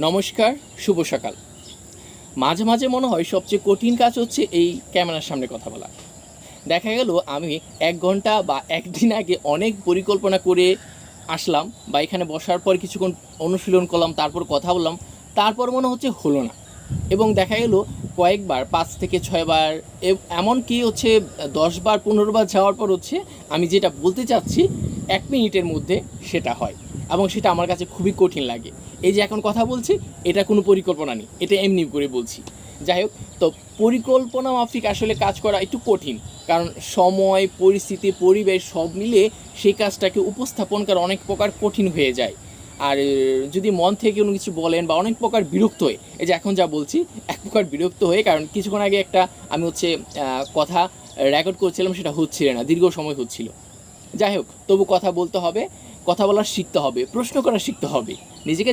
নমস্কার, শুভ সকাল। মাঝে মাঝে মনে হয় সবচেয়ে কঠিন কাজ হচ্ছে এই ক্যামেরার সামনে কথা বলা। দেখা গেল আমি ১ ঘন্টা বা ১ দিন আগে অনেক পরিকল্পনা করে আসলাম বা এখানে বসার পর কিছুক্ষণ অনুশীলন করলাম, তারপর কথা বললাম, তারপর মনে হচ্ছে হলো না। এবং দেখা গেল কয়েকবার ৫ থেকে ৬ বার এমনকি হচ্ছে ১০ বার ১৫ বার যাওয়ার পর হচ্ছে আমি যেটা বলতে চাচ্ছি ১ মিনিটের মধ্যে সেটা হয় এবং সেটা আমার কাছে খুবই কঠিন লাগে। এই যে এখন কথা বলছি, এটা কোনো পরিকল্পনা নেই, এটা এমনি করে বলছি। যাই হোক, তো পরিকল্পনা মাফিক আসলে কাজ করা একটু কঠিন, কারণ সময়, পরিস্থিতি, পরিবেশ সব মিলিয়ে সেই কাজটাকে উপস্থাপন করা অনেক প্রকার কঠিন হয়ে যায়। আর যদি মন থেকে কোনো কিছু বলেন বা অনেক প্রকার বিরক্ত হয়ে, এই যে এখন যা বলছি এক প্রকার বিরক্ত হয়ে, কারণ কিছুক্ষণ আগে একটা আমি হচ্ছে কথা রেকর্ড করছিলাম, সেটা হচ্ছিল না, দীর্ঘ সময় হচ্ছিল। যাই হোক, তবু কথা বলতে হবে, কথা বলা শিখতে হবে, প্রশ্ন করা শিখতে হবে, নিজেকে